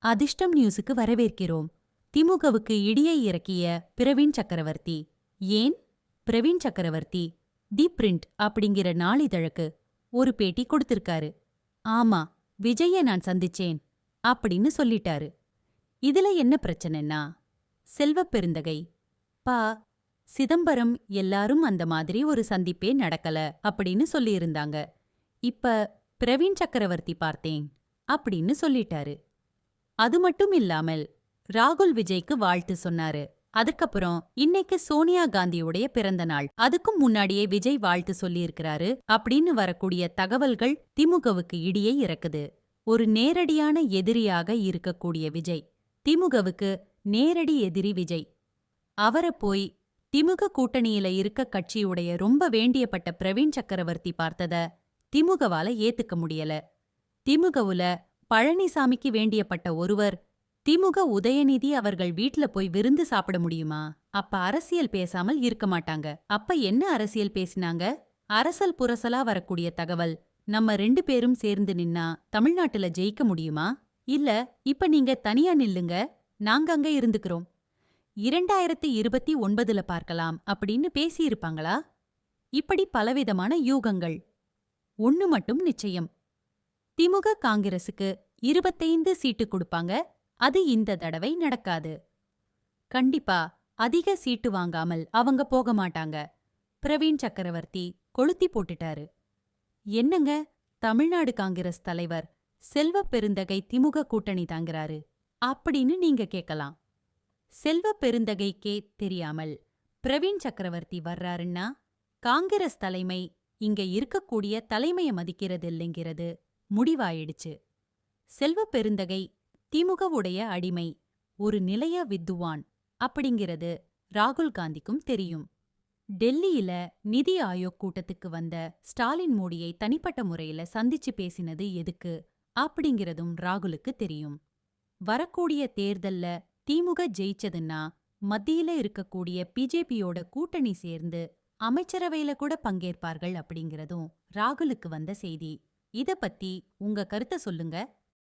அதிர்ஷ்டம் நியூஸுக்கு வரவேற்கிறோம். திமுகவுக்கு இடியை இறக்கிய பிரவீன் சக்கரவர்த்தி. ஏன்? பிரவீன் சக்கரவர்த்தி தி பிரிண்ட் அப்படிங்கிற நாளிதழுக்கு ஒரு பேட்டி கொடுத்திருக்காரு. ஆமா, விஜய நான் சந்திச்சேன் அப்படின்னு சொல்லிட்டாரு. இதுல என்ன பிரச்சனைன்னா, செல்வப் பெருந்தகை பா. சிதம்பரம் எல்லாரும் அந்த மாதிரி ஒரு சந்திப்பே நடக்கல அப்படின்னு சொல்லியிருந்தாங்க. இப்ப பிரவீன் சக்கரவர்த்தி பார்த்தேன் அப்படின்னு சொல்லிட்டாரு. அது மட்டும் இல்லாமல் ராகுல் விஜய்க்கு வாழ்த்து சொன்னாரு. அதுக்கப்புறம் இன்னைக்கு சோனியா காந்தியுடைய பிறந்த நாள், அதுக்கும் முன்னாடியே விஜய் வாழ்த்து சொல்லியிருக்கிறாரு அப்படின்னு வரக்கூடிய தகவல்கள் திமுகவுக்கு இடியை இறக்குது. ஒரு நேரடியான எதிரியாக இருக்கக்கூடிய விஜய், திமுகவுக்கு நேரடி எதிரி விஜய். அவரை போய் திமுக கூட்டணியில இருக்க கட்சியுடைய ரொம்ப வேண்டியப்பட்ட பிரவீன் சக்கரவர்த்தி பார்த்தத திமுகவால ஏத்துக்க முடியல. திமுகவுல பழனிசாமிக்கு வேண்டியப்பட்ட ஒருவர் திமுக உதயநிதி அவர்கள் வீட்ல போய் விருந்து சாப்பிட முடியுமா? அப்ப அரசியல் பேசாமல் இருக்க மாட்டாங்க. அப்ப என்ன அரசியல் பேசினாங்க? அரசல் புரசலா வரக்கூடிய தகவல், நம்ம 2 பேரும் சேர்ந்து நின்னா தமிழ்நாட்டுல ஜெயிக்க முடியுமா? இல்ல இப்ப நீங்க தனியா நில்லுங்க, நாங்க அங்க இருந்துக்கிறோம், 2029ல பார்க்கலாம் அப்படின்னு பேசியிருப்பாங்களா? இப்படி பலவிதமான யூகங்கள். ஒண்ணு மட்டும் நிச்சயம், திமுக காங்கிரசுக்கு 25 சீட்டு கொடுப்பாங்க. அது இந்த தடவை நடக்காது. கண்டிப்பா அதிக சீட்டு வாங்காமல் அவங்க போக மாட்டாங்க. பிரவீன் சக்கரவர்த்தி கொளுத்தி போட்டுட்டாரு. என்னங்க, தமிழ்நாடு காங்கிரஸ் தலைவர் செல்வப் பெருந்தகை திமுக கூட்டணி தாங்கிறாரு அப்படின்னு நீங்க கேட்கலாம். செல்வப் பெருந்தகைக்கே தெரியாமல் பிரவீன் சக்கரவர்த்தி வர்றாருன்னா, காங்கிரஸ் தலைமை இங்க இருக்கக்கூடிய தலைமைய மதிக்கிறதில்லைங்கிறது முடிவாயிடுச்சு. செல்வப் பெருந்தகை திமுகவுடைய அடிமை, ஒரு நிலைய வித்துவான் அப்படிங்கிறது ராகுல் காந்திக்கும் தெரியும். டெல்லியில நிதி ஆயோக் கூட்டத்துக்கு வந்த ஸ்டாலின் மோடியை தனிப்பட்ட முறையில சந்திச்சு பேசினது எதுக்கு அப்படிங்கிறதும் ராகுலுக்கு தெரியும். வரக்கூடிய தேர்தல்ல திமுக ஜெயிச்சதுன்னா மத்தியில இருக்கக்கூடிய பிஜேபியோட கூட்டணி சேர்ந்து அமைச்சரவையில கூட பங்கேற்பார்கள் அப்படிங்கிறதும் ராகுலுக்கு வந்த செய்தி. இத பத்தி உங்க கருத்தை சொல்லுங்க.